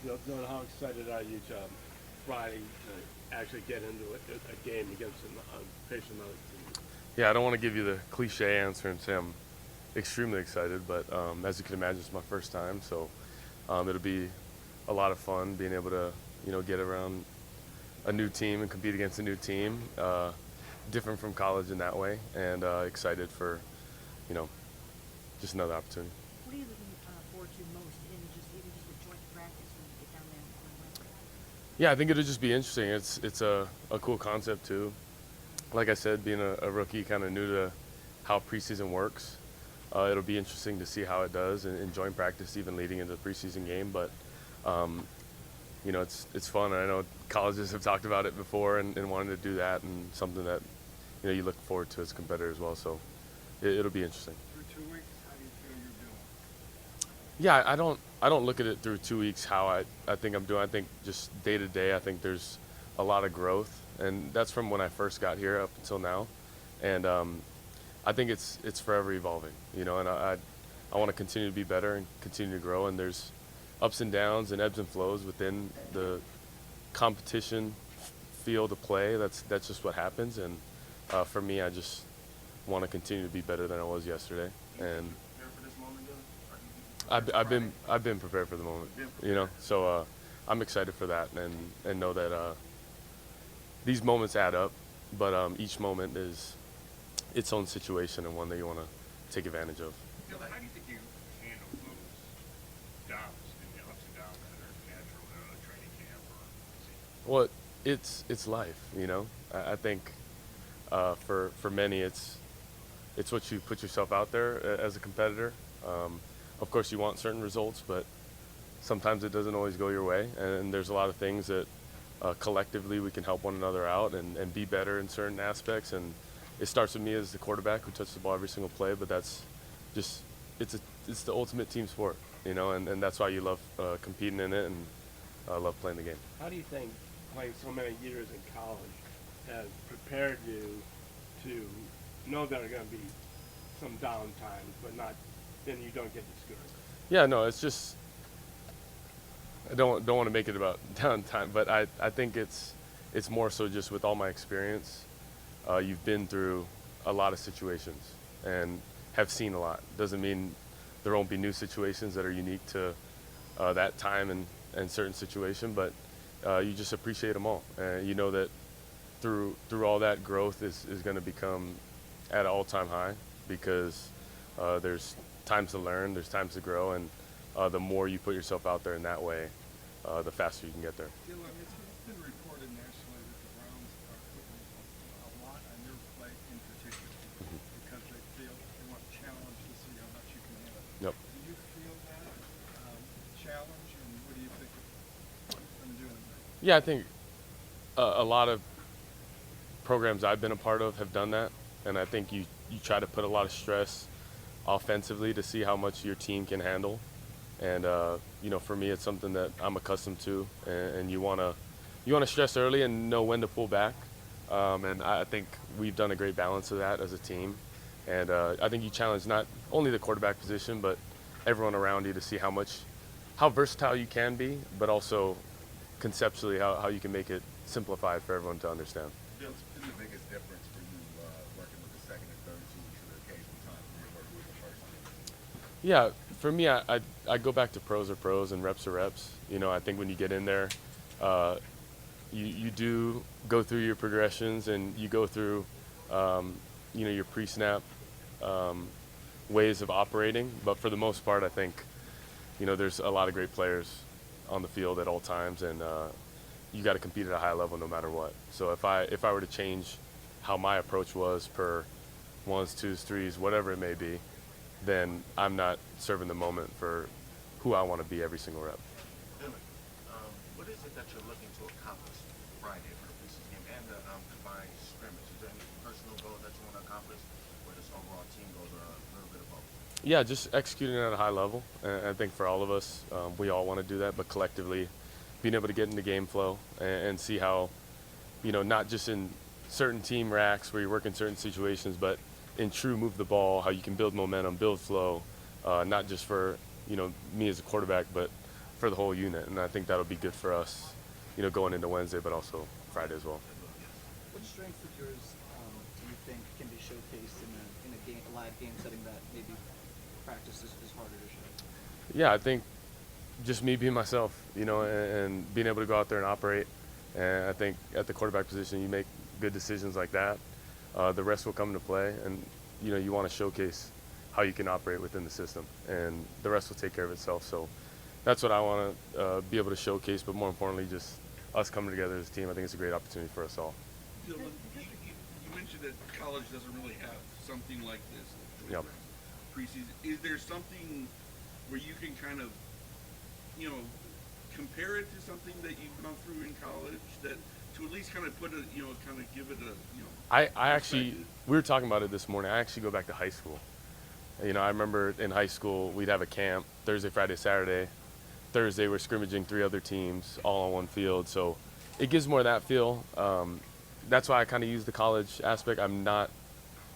Dylan, how excited are you to Friday to actually get into a game against facing another team? Yeah, I don't want to give you the cliche answer and say I'm extremely excited, but as you can imagine, it's my first time, so it'll be a lot of fun being able to, get around a new team and compete against a new team. Different from college in that way, and excited for, you know, just another opportunity. What are you looking forward to most in even just a joint practice when you get down there on Wednesday? Yeah, I think it'll just be interesting. It's a cool concept too. Like I said, being a rookie, kind of new to how preseason works, it'll be interesting to see how it does in joint practice, even leading into the preseason game. But um, it's fun. I know colleges have talked about it before and wanted to do that, and something that you look forward to as a competitor as well. So it'll be interesting. Through 2 weeks, how do you feel you're doing? Yeah, I don't look at it through 2 weeks how I think I'm doing. I think just day to day, I think there's a lot of growth, and that's from when I first got here up until now, and I think it's forever evolving, and I want to continue to be better and continue to grow, and there's ups and downs and ebbs and flows within the competition field of play. That's just what happens, and for me, I just want to continue to be better than I was yesterday, and Prepare for this moment, Dylan? Or do you think I've been prepared for the moment, So I'm excited for that, and know that these moments add up, but each moment is its own situation and one that you want to take advantage of. Dylan, how do you think you handle those downs and the ups and downs that are natural in a training camp or season? Well, it's life. I think for many it's what you put yourself out there as a competitor. Of course, you want certain results, but sometimes it doesn't always go your way, and there's a lot of things that collectively we can help one another out and be better in certain aspects. And it starts with me as the quarterback who touches the ball every single play, but that's just it's the ultimate team sport, and that's why you love competing in it and love playing the game. How do you think playing so many years in college has prepared you to know there are going to be some downtimes, but not then you don't get discouraged? Yeah, no, it's just I don't want to make it about downtime, but I think it's more so just with all my experience. You've been through a lot of situations and have seen a lot. Doesn't mean there won't be new situations that are unique to that time and certain situation, but you just appreciate them all. And you know that through all that, growth is going to become at an all-time high, because there's times to learn, there's times to grow, and the more you put yourself out there in that way, the faster you can get there. Dylan, it's been reported nationally that the Browns are putting a lot on your plate in particular because they feel they want to challenge to see how much you can handle. Yep. Do you feel that challenge, and what do you think of them doing that? Yeah, I think a lot of programs I've been a part of have done that, and I think you try to put a lot of stress offensively to see how much your team can handle. And for me, it's something that I'm accustomed to, and you want to stress early and know when to pull back. And I think we've done a great balance of that as a team. And I think you challenge not only the quarterback position, but everyone around you to see how versatile you can be, but also conceptually how you can make it simplified for everyone to understand. What's been the biggest difference for you working with the second and third teams for the occasional time when you're working with the first team? Yeah, for me, I go back to pros are pros and reps are reps. I think when you get in there, you do go through your progressions, and you go through, your pre-snap ways of operating. But for the most part, I think, there's a lot of great players on the field at all times, and you got to compete at a high level no matter what. So if I were to change how my approach was per ones, twos, threes, whatever it may be, then I'm not serving the moment for who I want to be every single rep. Dylan, what is it that you're looking to accomplish Friday for the preseason game and the combined scrimmage? Is there any personal goals that you want to accomplish, or just overall team goals, or a little bit of both? Yeah, just executing at a high level. And I think for all of us, we all want to do that, but collectively being able to get into game flow and see how, not just in certain team racks where you work in certain situations, but in true move the ball, how you can build momentum, build flow, not just for me as a quarterback, but for the whole unit, and I think that'll be good for us, going into Wednesday, but also Friday as well. What strengths of yours do you think can be showcased in a live game setting that maybe practice is harder to show? Yeah, I think just me being myself, and being able to go out there and operate. And I think at the quarterback position, you make good decisions like that. The rest will come into play, and you want to showcase how you can operate within the system, and the rest will take care of itself. So that's what I want to be able to showcase, but more importantly, just us coming together as a team. I think it's a great opportunity for us all. Dillon, you mentioned that college doesn't really have something like this. Yep. Preseason. Is there something where you can kind of, compare it to something that you've gone through in college that to at least kind of put a, kind of give it a, I actually, we were talking about it this morning. I actually go back to high school. I remember in high school, we'd have a camp Thursday, Friday, Saturday. Thursday, we're scrimmaging 3 other teams all on one field. So it gives more of that feel. That's why I kind of use the college aspect. I'm not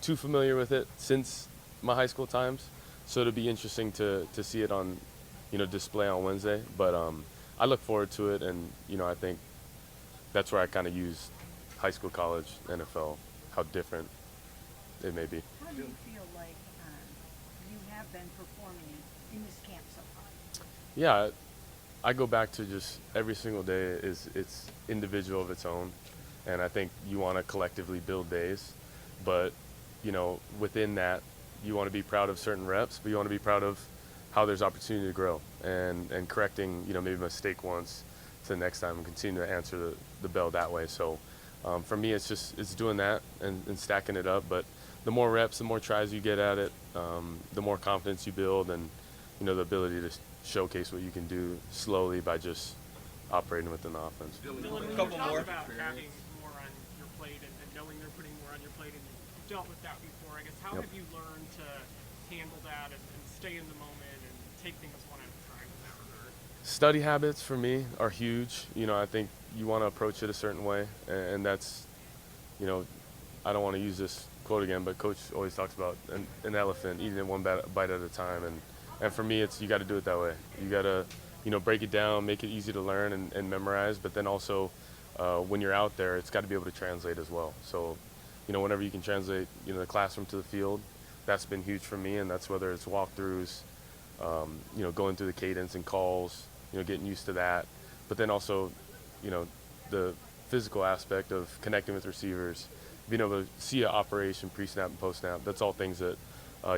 too familiar with it since my high school times. So it'll be interesting to see it on, display on Wednesday. But I look forward to it, and, I think that's where I kind of use high school, college, NFL, how different it may be. How do you feel like you have been performing in this camp so far? Yeah, I go back to just every single day it's individual of its own, and I think you want to collectively build days, but within that you want to be proud of certain reps, but you want to be proud of how there's opportunity to grow and correcting maybe a mistake once to the next time and continue to answer the bell that way. So for me it's doing that and stacking it up, but the more reps, the more tries you get at it, the more confidence you build, and the ability to showcase what you can do slowly by just operating within the offense. Dillon, Dillon, a when couple you talk more. about having more on your plate and knowing they're putting more on your plate, and you've dealt with that before, I guess, how Yep. have you learned to handle that and stay in the moment and take things one at a time in that regard? Study habits for me are huge. I think you want to approach it a certain way, and that's, I don't want to use this quote again, but Coach always talks about an elephant eating it one bite at a time, and for me, it's you got to do it that way. You got to, break it down, make it easy to learn and memorize, but then also when you're out there, it's got to be able to translate as well. So, whenever you can translate, the classroom to the field, that's been huge for me, and that's whether it's walkthroughs, going through the cadence and calls, getting used to that, but then also, the physical aspect of connecting with receivers, being able to see an operation pre-snap and post-snap. That's all things that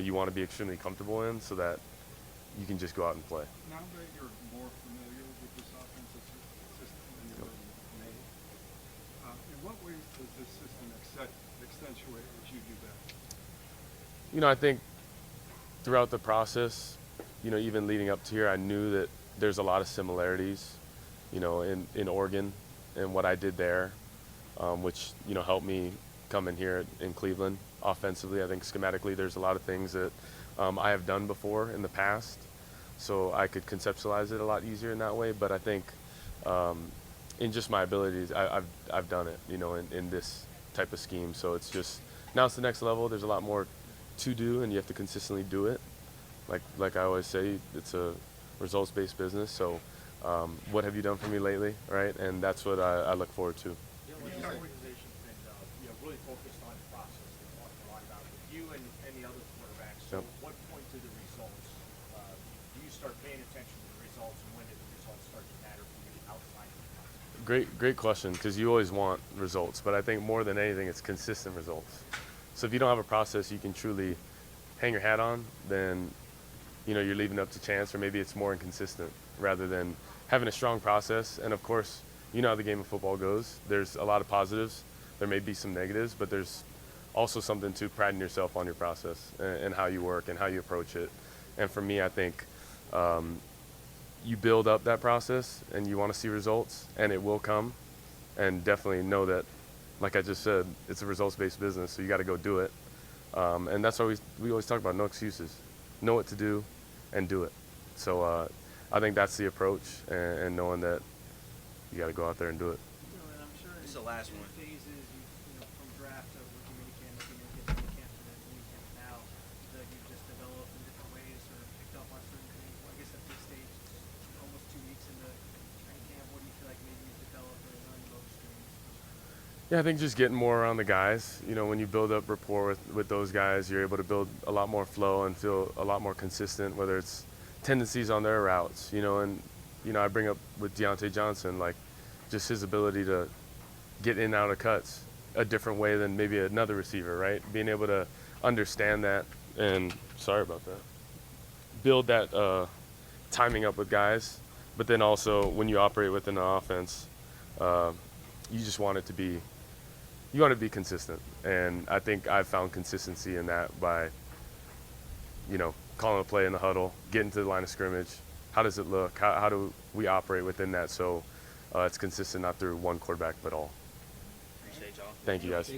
you want to be extremely comfortable in so that you can just go out and play. Now that you're more familiar with this offensive system than you were in May, in what ways does this system accentuate what you do best? I think throughout the process, even leading up to here, I knew that there's a lot of similarities, in Oregon and what I did there, which, helped me come in here in Cleveland offensively. I think schematically there's a lot of things that I have done before in the past, so I could conceptualize it a lot easier in that way. But I think in just my abilities, I've done it, in this type of scheme. So it's just, now it's the next level. There's a lot more to do, and you have to consistently do it. Like I always say, it's a results-based business. So what have you done for me lately, right? And that's what I look forward to. This organization's been, really focused on the process. They talked a lot about with you and the other quarterbacks. So Yep. what point do the results, do you start paying attention to the results, and when do the results start to matter for you outside of the process? Great question, because you always want results, but I think more than anything, it's consistent results. So if you don't have a process you can truly hang your hat on, then you're leaving it up to chance, or maybe it's more inconsistent rather than having a strong process. And of course, how the game of football goes. There's a lot of positives. There may be some negatives, but there's also something to priding yourself on your process and how you work and how you approach it. And for me, I think you build up that process and you want to see results, and it will come. And definitely know that, like I just said, it's a results-based business, so you got to go do it. And that's why we always talk about no excuses. Know what to do and do it. So I think that's the approach, and knowing that you got to go out there and do it. And I'm sure This is the last in one. phases, from draft to rookie minicamp, rookie minicamp, minicamp, to then minicamp now, that you've just developed in different ways or picked up on certain things. Well, I guess at this stage, it's almost 2 weeks Yeah, I think just getting more around the guys. You know, when you build up rapport with those guys, you're able to build a lot more flow and feel a lot more consistent, whether it's tendencies on their routes, you know, and, you know, I bring up with Deontay Johnson, like, just his ability to get in and out of cuts a different way than maybe another receiver, right? Being able to understand that and, sorry about that, build that timing up with guys, but then also when you operate within the offense, you just want it to be, you want to be consistent. And I think I've found consistency in that by, you know, calling a play in the huddle, getting to the line of scrimmage. How does it look? How do we operate within that so it's consistent, not through one quarterback, but all. Appreciate y'all. Thank you, guys.